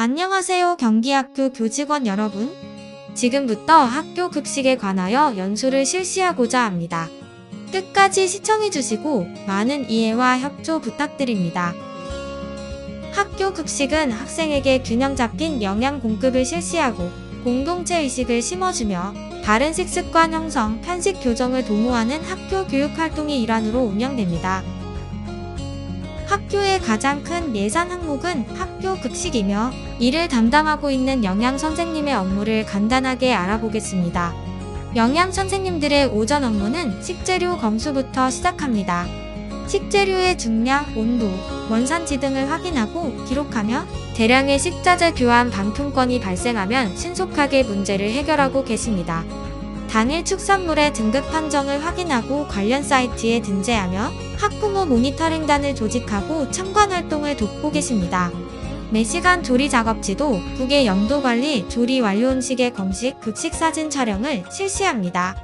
안녕하세요, 경기학교 교직원 여러분. 지금부터 학교 급식에 관하여 연수를 실시하고자 합니다. 끝까지 시청해주시고 많은 이해와 협조 부탁드립니다. 학교 급식은 학생에게 균형 잡힌 영양 공급을 실시하고 공동체 의식을 심어주며 바른 식습관 형성, 편식 교정을 도모하는 학교 교육 활동의 일환으로 운영됩니다. 학교의 가장 큰 예산 항목은 학교 급식이며 이를 담당하고 있는 영양 선생님의 업무를 간단하게 알아보겠습니다. 영양 선생님들의 오전 업무는 식재료 검수부터 시작합니다. 식재료의 중량, 온도, 원산지 등을 확인하고 기록하며 대량의 식자재 교환 반품건이 발생하면 신속하게 문제를 해결하고 계십니다. 당일 축산물의 등급 판정을 확인하고 관련 사이트에 등재하며 학부모 모니터링단을 조직하고 참관 활동을 돕고 계십니다. 매시간 조리 작업지도, 국의 염도 관리, 조리 완료 음식의 검식, 급식 사진 촬영을 실시합니다.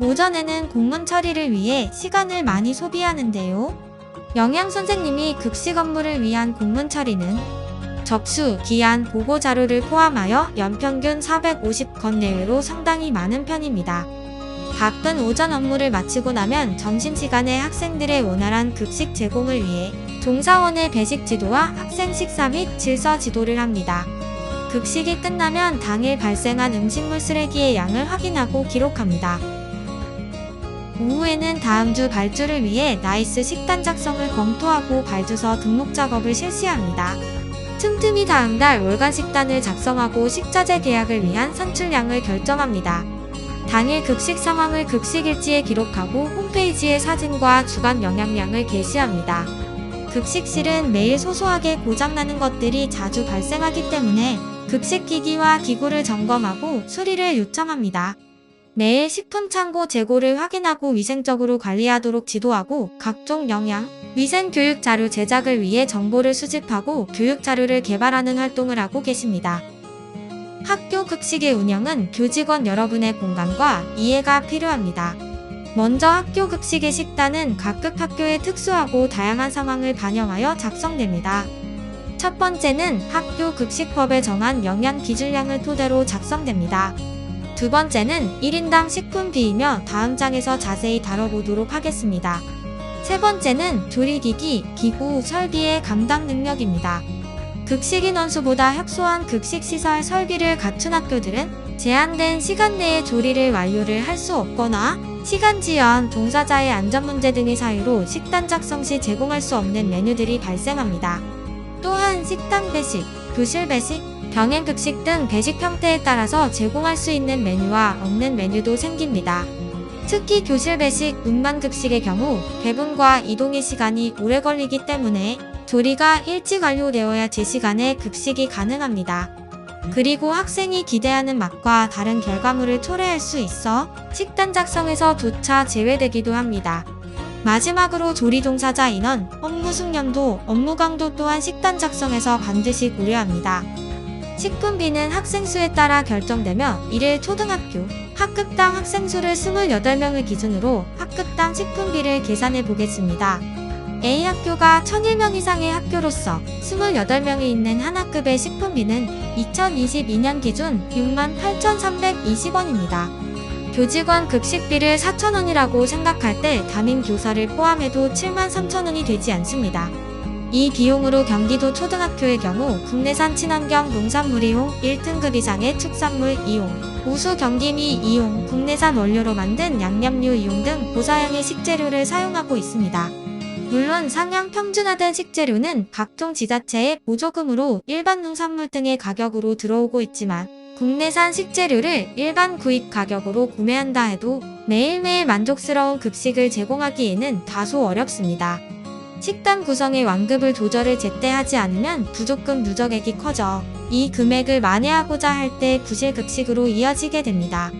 오전에는 공문 처리를 위해 시간을 많이 소비하는데요. 영양 선생님이 급식 업무를 위한 공문 처리는 접수, 기한, 보고 자료를 포함하여 연평균 450건 내외로 상당히 많은 편입니다. 바쁜 오전 업무를 마치고 나면 점심시간에 학생들의 원활한 급식 제공을 위해 종사원의 배식 지도와 학생 식사 및 질서 지도를 합니다. 급식이 끝나면 당일 발생한 음식물 쓰레기의 양을 확인하고 기록합니다. 오후에는 다음 주 발주를 위해 나이스 식단 작성을 검토하고 발주서 등록 작업을 실시합니다. 틈틈이 다음 달 월간 식단을 작성하고 식자재 계약을 위한 산출량을 결정합니다. 당일 급식 상황을 급식 일지에 기록하고 홈페이지에 사진과 주간 영양량을 게시합니다. 급식실은 매일 소소하게 고장나는 것들이 자주 발생하기 때문에 급식기기와 기구를 점검하고 수리를 요청합니다. 매일 식품창고 재고를 확인하고 위생적으로 관리하도록 지도하고 각종 영양, 위생 교육 자료 제작을 위해 정보를 수집하고 교육 자료를 개발하는 활동을 하고 계십니다. 학교 급식의 운영은 교직원 여러분의 공감과 이해가 필요합니다. 먼저 학교 급식의 식단은 각급 학교의 특수하고 다양한 상황을 반영하여 작성됩니다. 첫 번째는 학교 급식법에 정한 영양 기준량을 토대로 작성됩니다. 두 번째는 1인당 식품비이며 다음 장에서 자세히 다뤄보도록 하겠습니다. 세 번째는 조리기기, 기구, 설비의 감당 능력입니다. 급식 인원수보다 협소한 급식시설 설비를 갖춘 학교들은 제한된 시간 내에 조리를 완료를 할 수 없거나 시간 지연, 종사자의 안전 문제 등의 사유로 식단 작성 시 제공할 수 없는 메뉴들이 발생합니다. 또한 식당 배식, 교실 배식, 병행 급식 등 배식 형태에 따라서 제공할 수 있는 메뉴와 없는 메뉴도 생깁니다. 특히 교실 배식, 운반 급식의 경우 배분과 이동의 시간이 오래 걸리기 때문에 조리가 일찍 완료되어야 제 시간에 급식이 가능합니다. 그리고 학생이 기대하는 맛과 다른 결과물을 초래할 수 있어 식단 작성에서 조차 제외되기도 합니다. 마지막으로 조리 종사자 인원, 업무 숙련도, 업무 강도 또한 식단 작성에서 반드시 고려합니다. 식품비는 학생 수에 따라 결정되며 이를 초등학교, 학급당 학생 수를 28명을 기준으로 학급당 식품비를 계산해 보겠습니다. A학교가 1001명 이상의 학교로서 28명이 있는 한 학급의 식품비는 2022년 기준 68,320원입니다. 교직원 급식비를 4,000원이라고 생각할 때 담임 교사를 포함해도 73,000원이 되지 않습니다. 이 비용으로 경기도 초등학교의 경우 국내산 친환경 농산물 이용, 1등급 이상의 축산물 이용, 우수 경기미 이용, 국내산 원료로 만든 양념류 이용 등 고사양의 식재료를 사용하고 있습니다. 물론 상향 평준화된 식재료는 각종 지자체의 보조금으로 일반 농산물 등의 가격으로 들어오고 있지만 국내산 식재료를 일반 구입 가격으로 구매한다 해도 매일매일 만족스러운 급식을 제공하기에는 다소 어렵습니다. 식단 구성의 완급을 조절을 제때 하지 않으면 부족금 누적액이 커져 이 금액을 만회하고자 할 때 부실급식으로 이어지게 됩니다.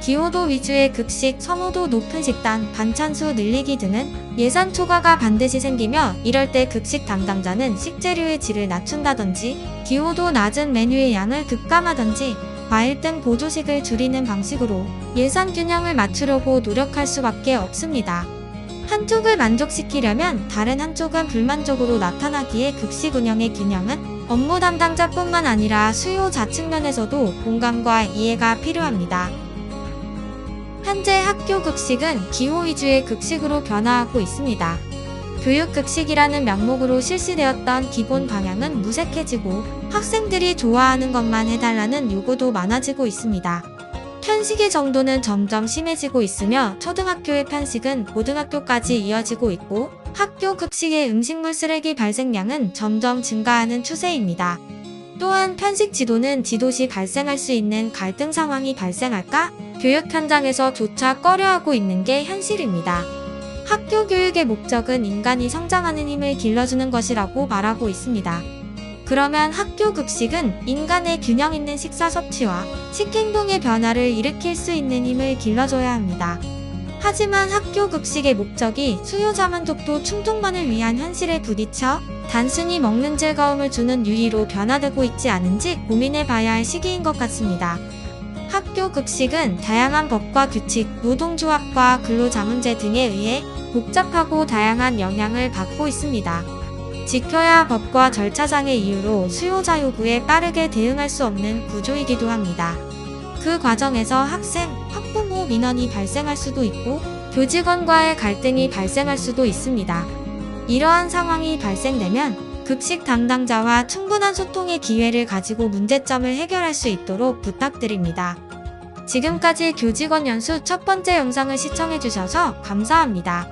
기호도 위주의 급식, 선호도 높은 식단, 반찬수 늘리기 등은 예산 초과가 반드시 생기며 이럴 때 급식 담당자는 식재료의 질을 낮춘다든지 기호도 낮은 메뉴의 양을 급감하든지 과일 등 보조식을 줄이는 방식으로 예산 균형을 맞추려고 노력할 수밖에 없습니다. 한쪽을 만족시키려면 다른 한쪽은 불만족으로 나타나기에 급식 운영의 균형은 업무 담당자뿐만 아니라 수요자 측면에서도 공감과 이해가 필요합니다. 현재 학교 급식은 기호 위주의 급식으로 변화하고 있습니다. 교육급식이라는 명목으로 실시되었던 기본 방향은 무색해지고 학생들이 좋아하는 것만 해달라는 요구도 많아지고 있습니다. 편식의 정도는 점점 심해지고 있으며 초등학교의 편식은 고등학교까지 이어지고 있고 학교 급식의 음식물 쓰레기 발생량은 점점 증가하는 추세입니다. 또한 편식 지도는 지도시 발생할 수 있는 갈등 상황이 발생할까 교육 현장에서조차 꺼려하고 있는 게 현실입니다. 학교 교육의 목적은 인간이 성장하는 힘을 길러주는 것이라고 말하고 있습니다. 그러면 학교 급식은 인간의 균형 있는 식사 섭취와 식행동의 변화를 일으킬 수 있는 힘을 길러줘야 합니다. 하지만 학교 급식의 목적이 수요자 만족도 충족만을 위한 현실에 부딪혀 단순히 먹는 즐거움을 주는 유의로 변화되고 있지 않은지 고민해봐야 할 시기인 것 같습니다. 학교 급식은 다양한 법과 규칙, 노동조합과 근로자문제 등에 의해 복잡하고 다양한 영향을 받고 있습니다. 지켜야 할 법과 절차상의 이유로 수요자 요구에 빠르게 대응할 수 없는 구조이기도 합니다. 그 과정에서 학생, 학부모 민원이 발생할 수도 있고 교직원과의 갈등이 발생할 수도 있습니다. 이러한 상황이 발생되면 급식 담당자와 충분한 소통의 기회를 가지고 문제점을 해결할 수 있도록 부탁드립니다. 지금까지 교직원 연수 첫 번째 영상을 시청해주셔서 감사합니다.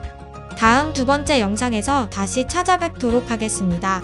다음 두 번째 영상에서 다시 찾아뵙도록 하겠습니다.